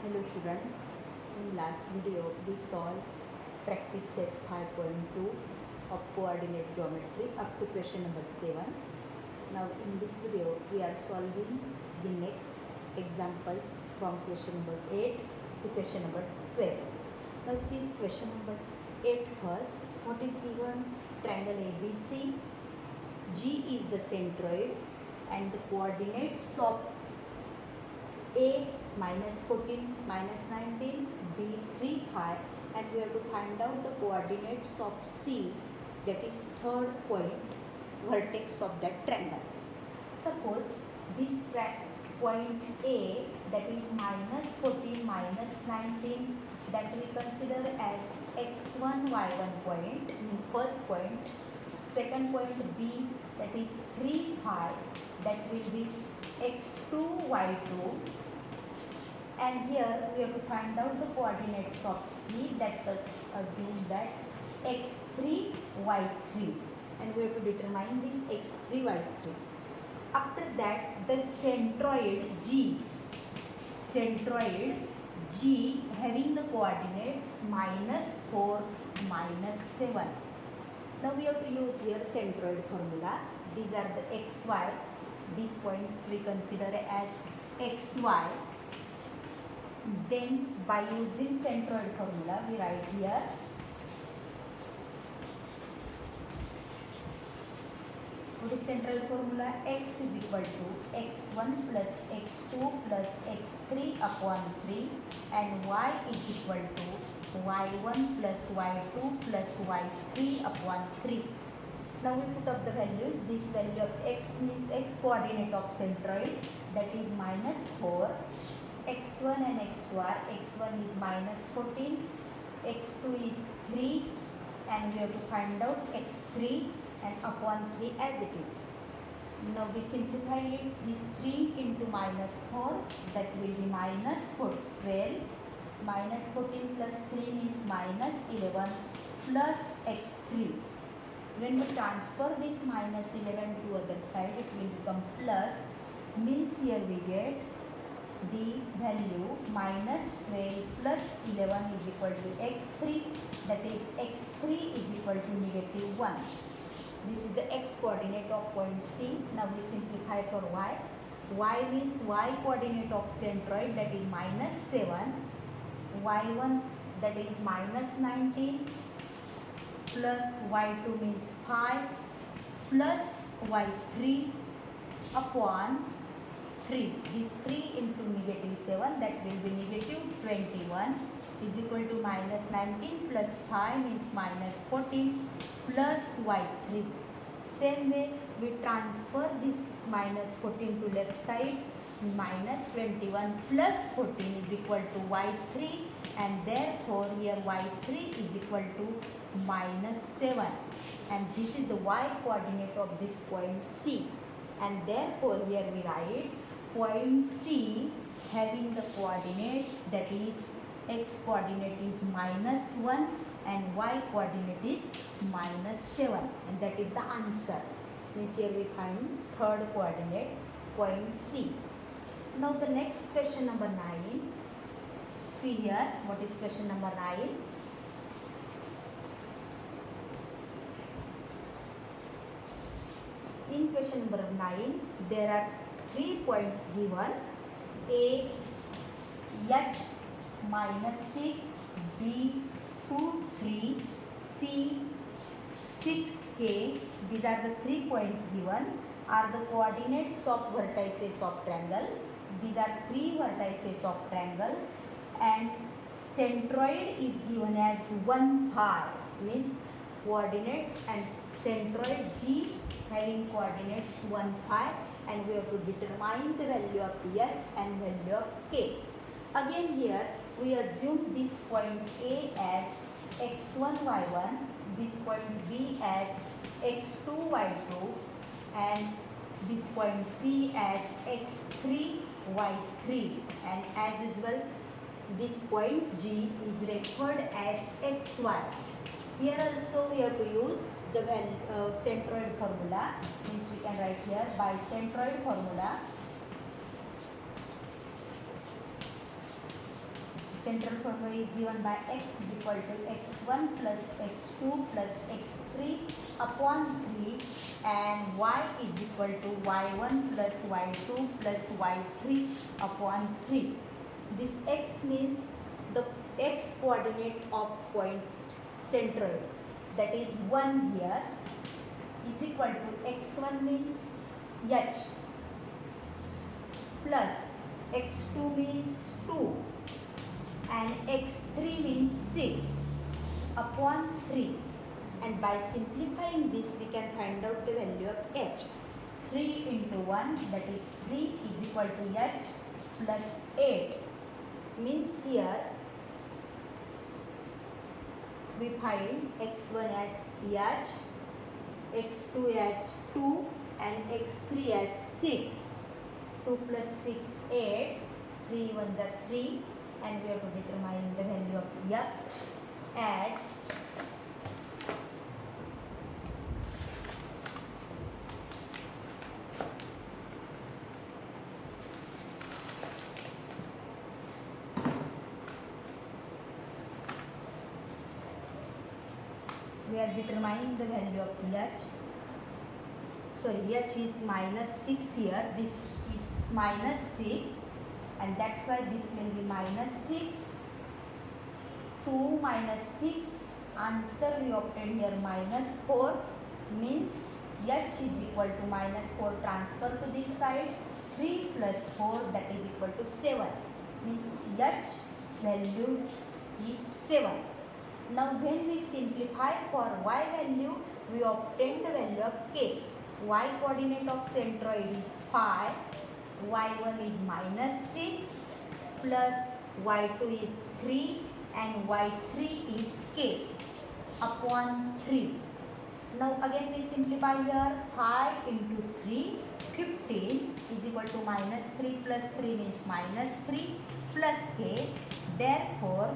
Hello student, in last video we solved practice set 5.2 of coordinate geometry up to question number 7. Now in this video we are solving the next examples from question number 8 to question number 12. Now see question number 8 first. What is given? Triangle ABC. G is the centroid and the coordinates of A minus 14 minus 19, B 3 5, and we have to find out the coordinates of C, that is third point vertex of that triangle. Suppose this point A, that is minus 14 minus 19, that we consider as x1 y1 point, first point. Second point B, that is 3 5, that will be x2 y2, and here we have to find out the coordinates of C, that was assume that x3 y3, and we have to determine this x3 y3. After that the centroid G having the coordinates minus 4 minus 7. Now we have to use here centroid formula. These are the xy. These points we consider as xy. Then by using centroid formula we write here what is centroid formula? X is equal to x1 plus x2 plus x3 upon 3, and y is equal to y1 plus y2 plus y3 upon 3. Now we put up the values. This value of x means x coordinate of centroid, that is minus 4. x1 and x2 are, x1 is minus 14, x2 is 3, and we have to find out x3 and upon 3 as it is. Now we simplify it. This 3 into minus 4, that will be minus 12. Minus 14 plus 3 is minus 11 plus x3. When we transfer this minus 11 to other side, it will become plus, means here we get the value minus 12 plus 11 is equal to x3, that is x3 is equal to negative 1. This is the x coordinate of point C. Now we simplify for y. Y means y coordinate of centroid, that is minus 7, y1 that is minus 19, plus y2 means 5, plus y3 upon 3. This 3 into negative 7, that will be negative 21, is equal to minus 19 plus 5 means minus 14 plus y3. Same way we transfer this minus 14 to left side, minus 21 plus 14 is equal to y3, and therefore here y3 is equal to minus 7, and this is the y coordinate of this point C, and therefore here we write point C having the coordinates, that is x coordinate is minus 1 and y coordinate is minus 7, and that is the answer. Means here we find third coordinate point C. Now the next question number 9. See here what is question number 9. In question number 9 there are 3 points given: A H minus 6, B 2 3, C 6K. These are the 3 points given, are the coordinates of vertices of triangle. These are 3 vertices of triangle, and centroid is given as 1 5, means coordinate and centroid G having coordinates 1 5, and we have to determine the value of H and value of K. Again here we assume this point A as x1 y1, this point B as x2 y2, and this point C as x3 y3, and as usual this point G is referred as xy. Here also we have to use the centroid formula, means we can write here by centroid formula Central formula is given by x is equal to x1 plus x2 plus x3 upon 3 and y is equal to y1 plus y2 plus y3 upon 3. This x means the x coordinate of point central, that is 1 here, is equal to x1 means h plus x2 means 2 and x3 means 6 upon 3, and by simplifying this we can find out the value of h. 3 into 1, that is 3, is equal to h plus 8, means here we find x1 as h, x2 as 2 and x3 as 6. 2 plus 6, 8, 3 1s are 3, and we have to determine the value of h as we are determining the value of h. Sorry, h is minus 6 here, this is minus 6, and that's why this will be minus 6. 2 minus 6, answer we obtained here minus 4, means h is equal to minus 4, transfer to this side, 3 plus 4, that is equal to 7, means h value is 7. Now when we simplify for y value, we obtain the value of k. Y coordinate of centroid is 5, y1 is minus 6 plus y2 is 3 and y3 is k upon 3. Now again we simplify here, 5 into 3, 15 is equal to minus 3 plus 3 means minus 3 plus k. Therefore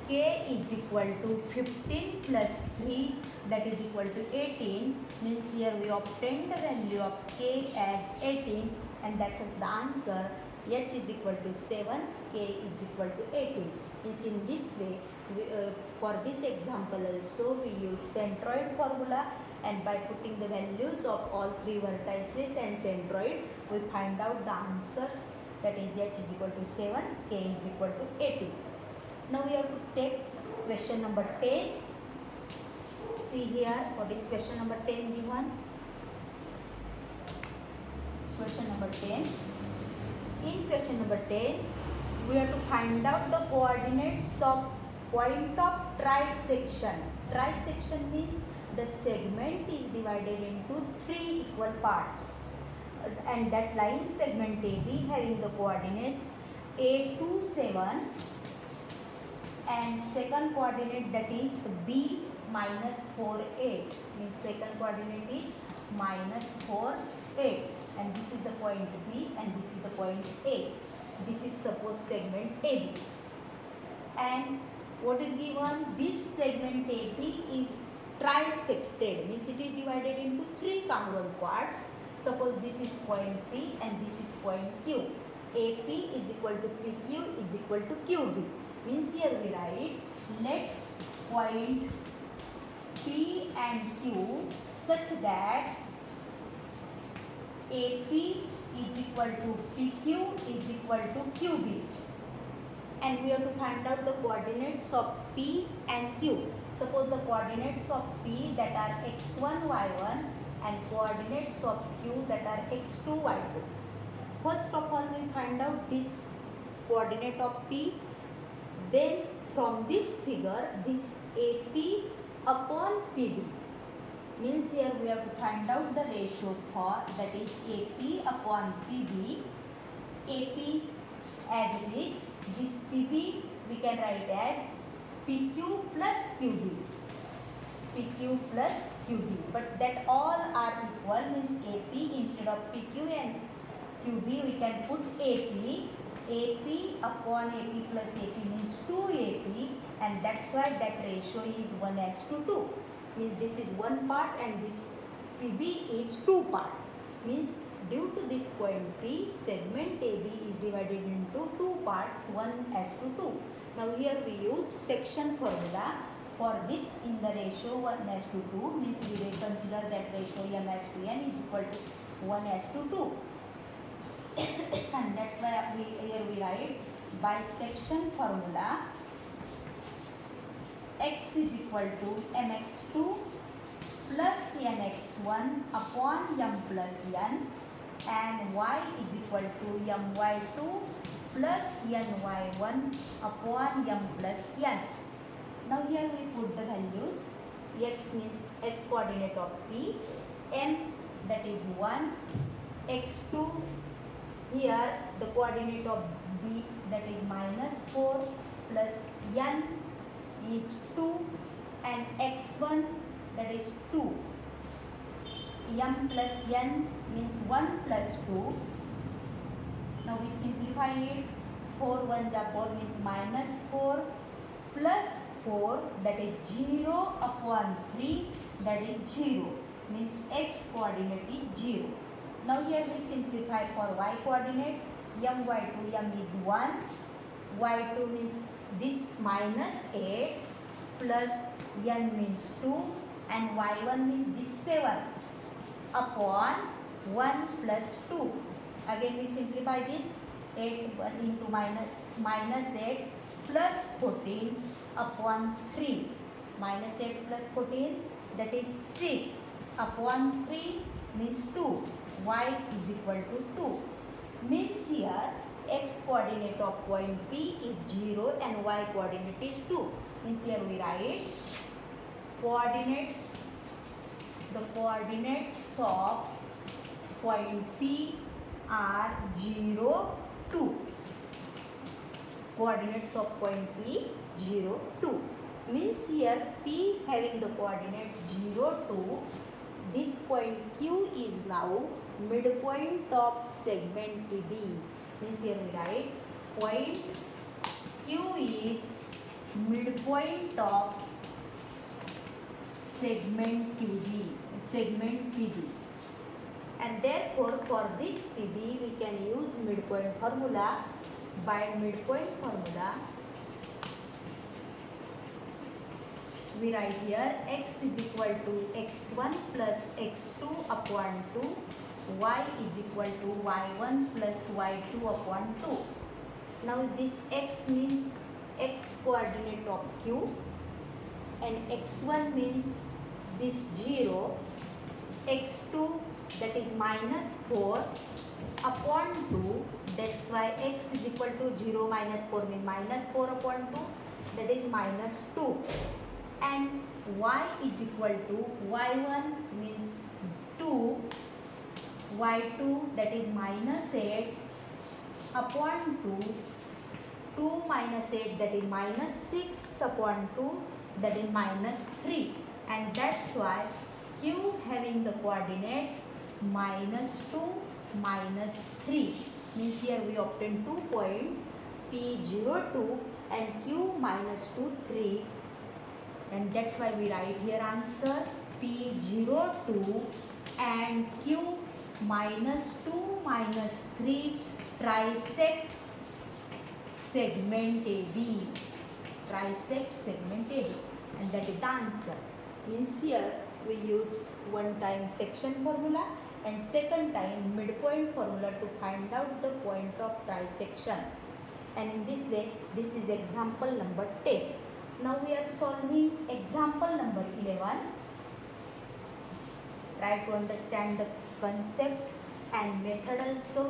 k is equal to 15 plus 3, that is equal to 18, means here we obtain the value of k as 18, and that is the answer. H is equal to 7, k is equal to 18. Means in this way, for this example also we use centroid formula, and by putting the values of all three vertices and centroid, we find out the answers, that is h is equal to 7, k is equal to 18. Now we have to take question number 10. See here, what is question number 10 given? Question number 10. In question number 10, we have to find out the coordinates of point of trisection. Trisection means the segment is divided into 3 equal parts, and that line segment AB having the coordinates A2, 7, and second coordinate, that is B minus 4, 8, means second coordinate is minus 4, 8, and this is the point B and this is the point A. This is suppose segment AB, and what is given, this segment AB is trisected, means it is divided into 3 congruent parts. Suppose this is point P and this is point Q. AP is equal to PQ is equal to QB. Means here we write, let point P and Q such that AP is equal to PQ is equal to QB, and we have to find out the coordinates of P and Q. Suppose the coordinates of P that are x1, y1 and coordinates of Q that are x2, y2. First of all we find out this coordinate of P. Then from this figure, this AP upon PB, means here we have to find out the ratio for, that is AP upon PB. AP as it is, this PB we can write as PQ plus QB. PQ plus QB, but that all are equal, means AP instead of PQ and QB we can put AP. AP upon AP plus AP means 2AP, and that's why that ratio is 1:2. Means this is one part and this PB is 2 part. Means due to this point P, segment AB is divided into 2 parts 1 as to 2. Now here we use section formula for this in the ratio 1 as to 2, means we will consider that ratio m as to n is equal to 1 as to 2. And that's why here we write by section formula x is equal to mx2 plus nx1 upon m plus n, and y is equal to my2 plus ny1 upon m plus n. Now here we put the values. X means x coordinate of p, m that is 1, x2 here the coordinate of b that is -4 plus n is 2, and x1 that is 2. M plus n means 1 plus 2. Now we simplify it. 4 1 ja 4 means -4 plus 4 that is 0 upon 3 that is 0, means x coordinate is 0. Now here we simplify for y coordinate. My2 m is 1, y2 means this -8 plus n means 2, and y1 means this 7 upon 1 plus 2. Again we simplify this. 8 into -8 plus 14 upon 3. -8 plus 14 that is 6 upon 3 means 2. Y is equal to 2. Means here x coordinate of point P is 0 and y coordinate is 2. Means here we write coordinates, the coordinates of point P are 0, 2. Coordinates of point P 0, 2. Means here P having the coordinate 0, 2. This point Q is now midpoint of segment PB. Means here we write point Q is midpoint of segment PB, and therefore for this PB we can use midpoint formula. By midpoint formula we write here x is equal to x1 plus x2 upon 2, y is equal to y1 plus y2 upon 2. Now this x means x coordinate of Q, and x1 means this 0, x2 that is -4 upon 2, that's why x is equal to 0 minus 4 means -4 upon 2, that is -2, and y is equal to y1 means 2, y2 that is -8 upon 2, 2 minus 8 that is -6 upon 2, that is -3, and that's why Q having the coordinates -2, -3, means here we obtain 2 points P 0, 2 and Q -2, 3, and that's why we write here answer P 0, 2 and Q -2, -3 trisect segment AB, trisect segment AB, and that is the answer. Means here we use one time section formula and second time midpoint formula to find out the point of trisection, and in this way this is example number 10. Now we are solving example number 11. Try to understand the concept and method also.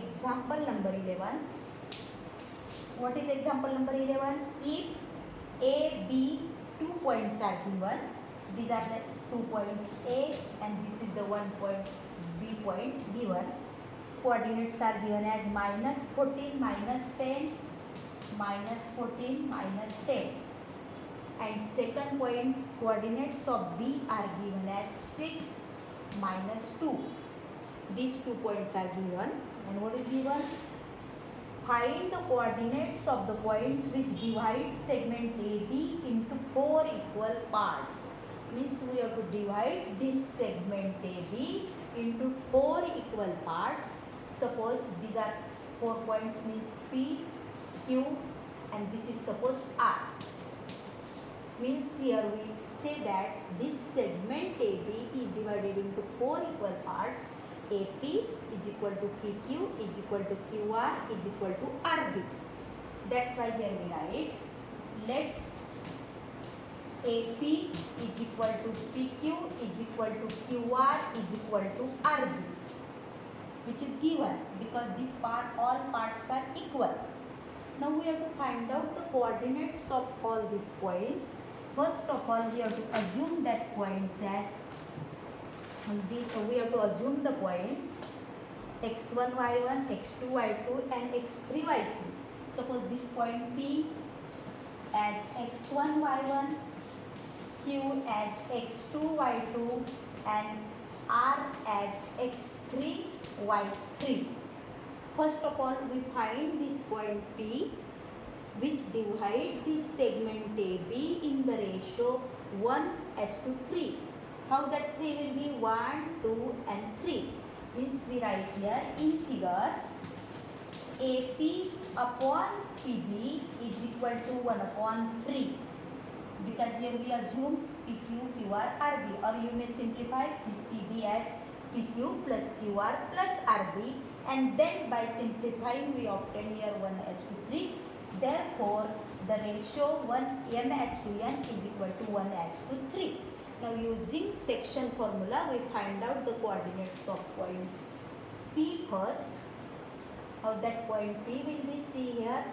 Example number 11. What is example number 11? If A, B, 2 points are given, these are the 2 points A and this is the 1 point B point given. Coordinates are given as -14, -10, -14, -10. And second point coordinates of B are given as 6, -2. These 2 points are given, and what is given? Find the coordinates of the points which divide segment AB into 4 equal parts. Means we have to divide this segment AB into 4 equal parts. Suppose these are 4 points means P, Q and this is suppose R. Means here we say that this segment AB is divided into 4 equal parts. AP is equal to PQ is equal to QR is equal to RB. That's why here we write let AP is equal to PQ is equal to QR is equal to RB, which is given because this part all parts are equal. Now we have to find out the coordinates of all these points. First of all, we have to assume that points as we have to assume the points x1 y1, x2 y2 and x3 y3. Suppose this point P as x1 y1, Q as x2 y2 and R as x3 y3. First of all, we find this point P which divide this segment AB in the ratio 1:3. How that 3 will be 1, 2 and 3. Means we write here in figure AP upon PB is equal to 1/3. Because here we assume PQ, QR, RB, or you may simplify this PB as PQ plus QR plus RB, and then by simplifying we obtain here 1:3. Therefore, the ratio 1:n is equal to 1:3. Now using section formula we find out the coordinates of point P first. How that point P will be see here.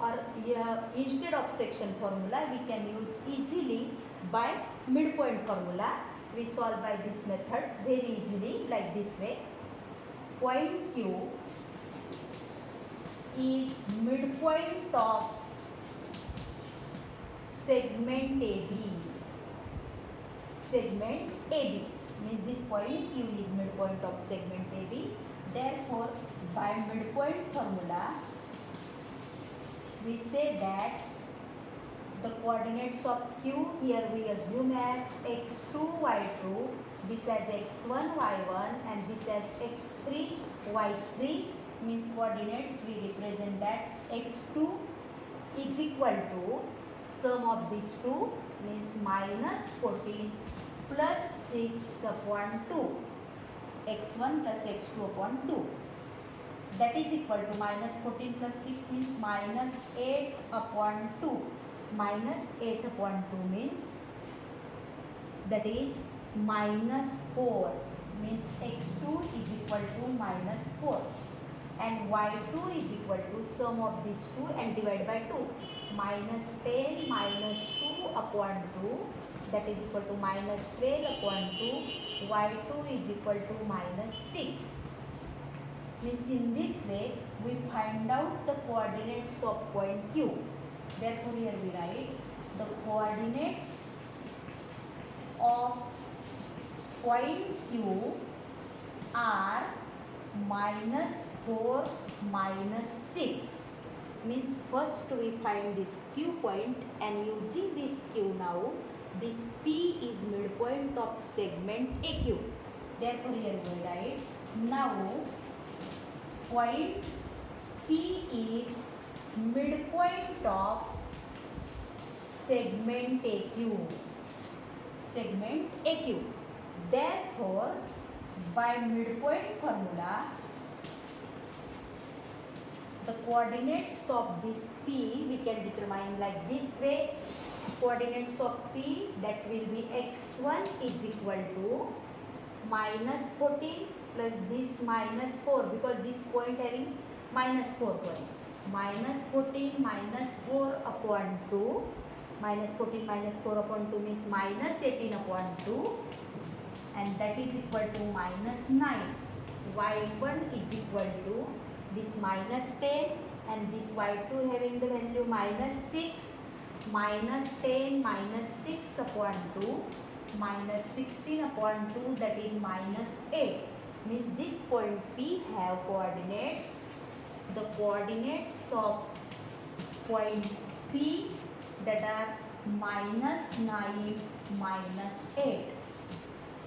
Or instead of section formula we can use easily by midpoint formula. We solve by this method very easily like this way. Point Q is midpoint of segment AB. Segment AB means this point Q is midpoint of segment AB. Therefore, by midpoint formula, we say that the coordinates of Q here we assume as x2 y2, this as x1 y1 and this as x3 y3. Means coordinates we represent that x2 is equal to sum of these two means minus 14 plus 6 upon 2, x1 plus x2 upon 2. That is equal to minus 14 plus 6 means minus 8 upon 2. Minus 8 upon 2 means that is minus 4 means x2 is equal to minus 4 and y2 is equal to sum of these two and divide by 2. Minus 10 minus 2 upon 2 that is equal to minus 12 upon 2. Y2 is equal to minus 6. Means in this way we find out the coordinates of point Q. Therefore here we write the coordinates of point Q are minus 4 minus 6. Means first we find this Q point and using this Q now this P is midpoint of segment AQ. Therefore here we write now point P is midpoint of segment AQ. Segment AQ. Therefore, by midpoint formula, the coordinates of this P we can determine like this way. Coordinates of P that will be x1 is equal to minus 14 plus this minus 4 because this point having minus 4 point. Minus 14 minus 4 upon 2. Minus 14 minus 4 upon 2 means minus 18 upon 2 and that is equal to minus 9. Y1 is equal to this minus 10 and this y2 having the value minus 6. Minus 10 minus 6 upon 2 minus 16 upon 2 that is minus 8. Means this point P have coordinates. The coordinates of point P that are minus 9 minus 8.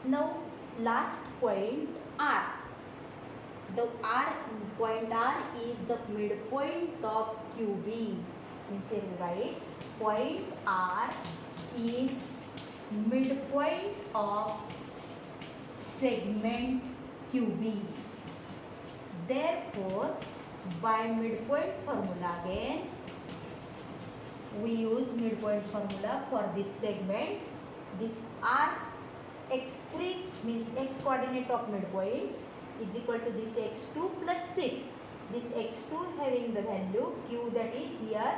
Now last point R. The point R is the midpoint of QB. Means here we write point R is midpoint of segment QB. Therefore, by midpoint formula again, we use midpoint formula for this segment. This R x3 means x coordinate of midpoint is equal to this x2 plus 6. This x2 having the value q, that is here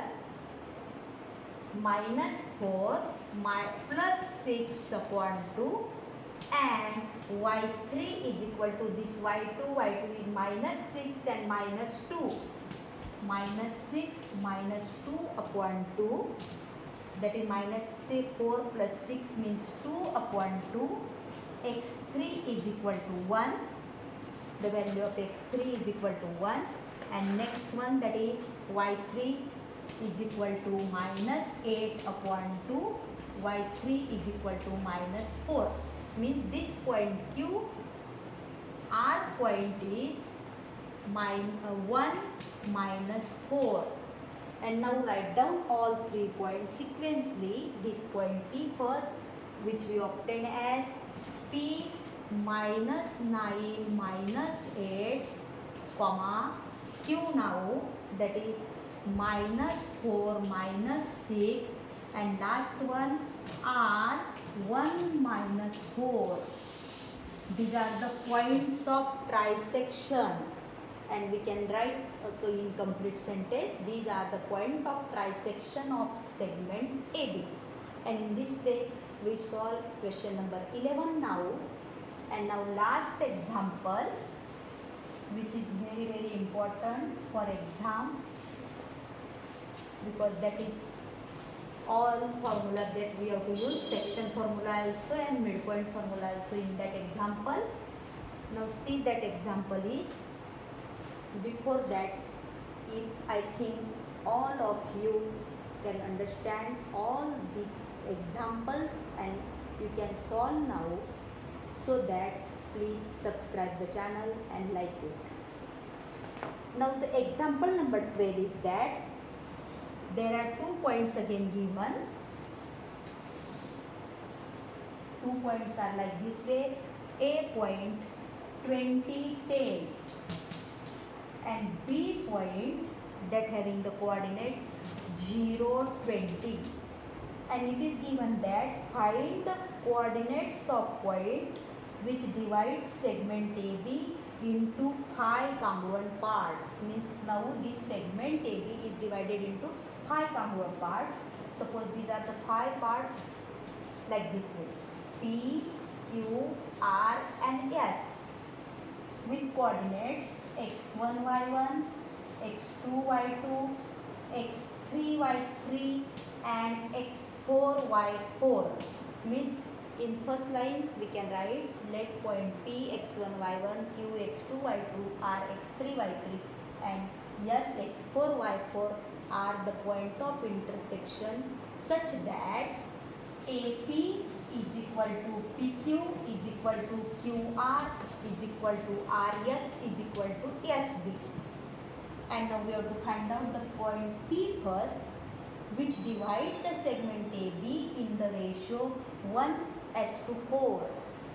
minus 4 plus 6 upon 2, and y3 is equal to this y2 is minus 6 and minus 2. Minus 6 minus 2 upon 2, that is minus 4 plus 6 means 2 upon 2. x3 is equal to 1. The value of x3 is equal to 1. And next one, that is y3 is equal to minus 8 upon 2. y3 is equal to minus 4. Means this point Q, R point is 1 minus 4. And now write down all 3 points sequentially. This point P first, which we obtain as P minus 9 minus 8, comma Q now, that is minus 4 minus 6, and last one R 1 minus 4. These are the points of trisection, and we can write in complete sentence, these are the point of trisection of segment AB. And in this way we solve question number 11 now. And now last example, which is very very important for exam, because that is all formula that we have to use, section formula also and midpoint formula also in that example. Now see that example is, before that, if I think all of you can understand all these examples and you can solve now, so that please subscribe the channel and like it. Now the example number 12 is that there are 2 points again given. 2 points are like this way, A point 20, 10 and B point that having the coordinates 0, 20, and it is given that find the coordinates of point which divides segment AB into 5 congruent parts. Means now this segment AB is divided into 5 congruent parts. Suppose these are the 5 parts like this way, P, Q, R and S, with coordinates x1, y1, x2, y2, x3, y3 and x4, y4. Means in first line we can write, let point P x1, y1, Q x2, y2, R x3, y3 and S x4, y4 are the point of intersection such that AP is equal to PQ is equal to QR is equal to RS is equal to SB. And now we have to find out the point P first, which divides the segment AB in the ratio 1:4.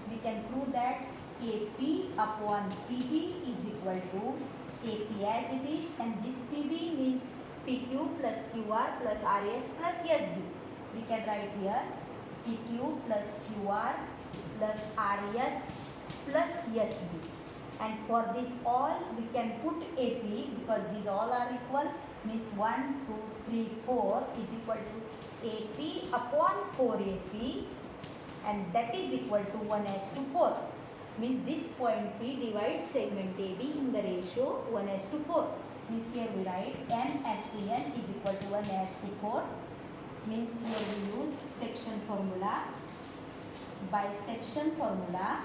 We can prove that AP upon PB is equal to AP as it is, and this PB means PQ plus QR plus RS plus SB. We can write here PQ plus QR plus RS plus SB. And for this all we can put AP, because these all are equal, means 1, 2, 3, 4 is equal to AP upon 4AP, and that is equal to 1:4. Means this point P divides segment AB in the ratio 1:4. Means here we write N/N is equal to 1:4. Means here we use section formula. By section formula,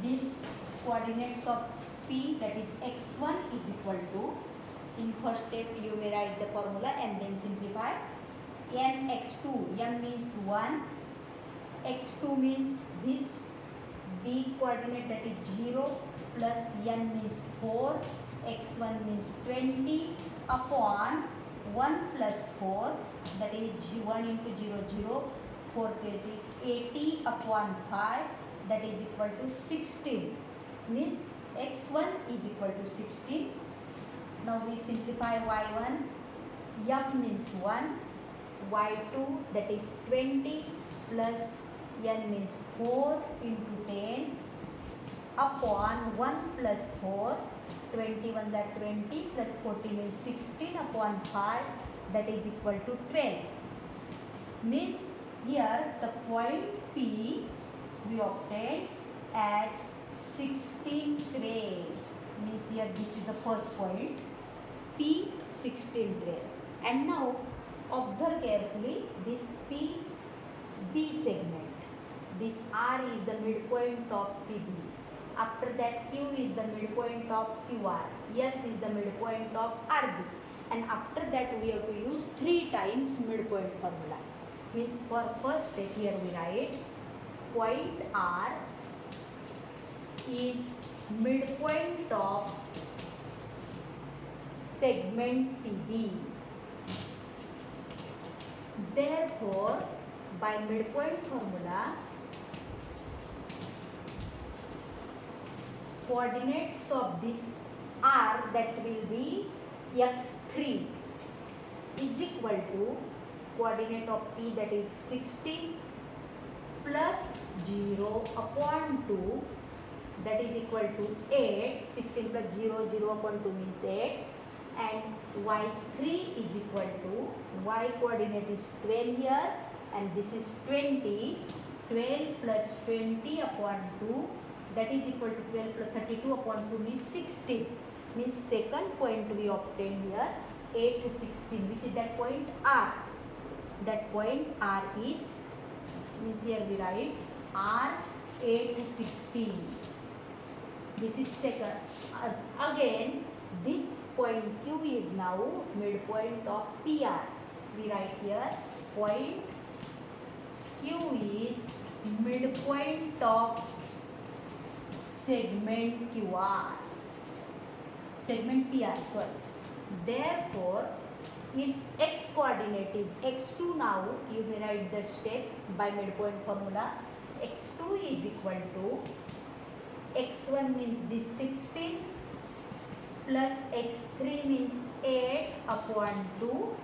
this coordinates of P, that is x1 is equal to, in first step you may write the formula and then simplify, n x2, n means 1, x2 means this b coordinate, that is 0 plus n means 4, x1 means 20 upon 1 plus 4, that is 1 into 0 0, 4 80 upon 5, that is equal to 16, means x1 is equal to 16. Now we simplify y1, m means 1, y2 that is 20 plus n means 4 into 10 upon 1 plus 4, 21 that 20 plus 40 means 16 upon 5, that is equal to 12. Means here the point P we obtained as 16, 12. Means here this is the first point, P 16, 12. And now observe carefully this P B segment. This R is the midpoint of PB. After that Q is the midpoint of QR. S is the midpoint of RB. And after that we have to use 3 times midpoint formula. Means for first step here we write point R is midpoint of segment PB. Therefore, by midpoint formula, coordinates of this R, that will be x3, is equal to coordinate of P, that is 16 plus 0 upon 2, that is equal to 8. 16 plus 0, 0 upon 2 means 8. And y3 is equal to, y coordinate is 12 here, and this is 20. 12 plus 20 upon 2, that is equal to 12 plus 32 upon 2 means 16. Means second point we obtain here 8 to 16, which is that point R. That point R is, means here we write R 8 to 16. This is second. Again this point Q is now midpoint of PR. We write here point Q is midpoint of segment QR. Segment PR, sorry. Therefore, its x coordinate is x2. Now you may write the step by midpoint formula. x2 is equal to, x1 means this 16 plus x3 means 8 upon 2,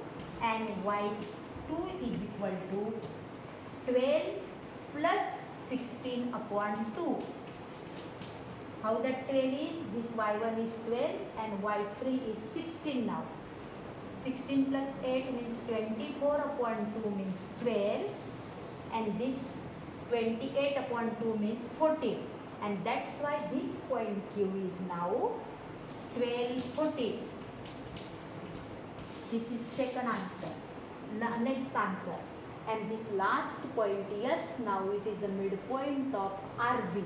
and y2 is equal to 12 plus 16 upon 2. How that 12 is? This y1 is 12 and y3 is 16 now. 16 plus 8 means 24 upon 2 means 12, and this 28 upon 2 means 14. And that's why this point Q is now 12, 14. This is second answer. Next answer. And this last point, yes, now it is the midpoint of RB.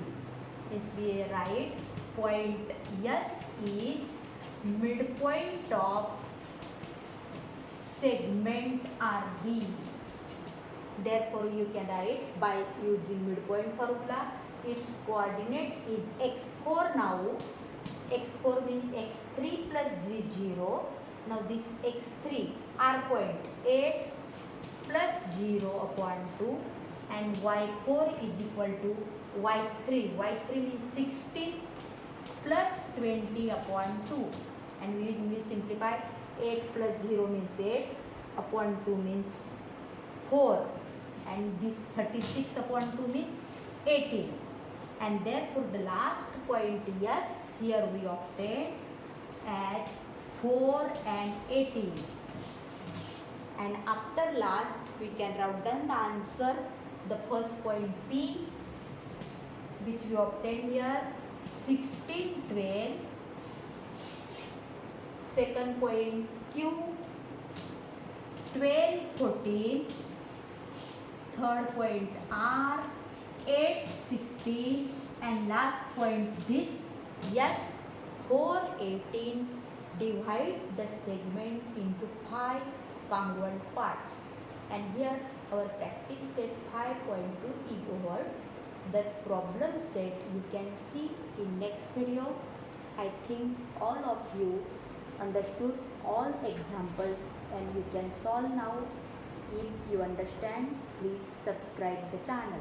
Means we write point S is midpoint of segment RB. Therefore, you can write by using midpoint formula. Its coordinate is x4 now. x4 means x3 plus 0. Now this x3, R point 8 plus 0 upon 2, and y4 is equal to y3. y3 means 16 plus 20 upon 2, and we simplify. 8 plus 0 means 8 upon 2 means 4, and this 36 upon 2 means 18. And therefore the last point, yes, here we obtain as 4 and 18. And after last we can write down the answer. The first point P, which we obtain here 16, 12. Second point Q 12, 14. Third point R 8, 16. And last point this, yes, 4, 18. Divide the segment into 5 congruent parts. And here our practice set 5.2 is over. That problem set you can see in next video. I think all of you understood all examples and you can solve now. If you understand, please subscribe the channel.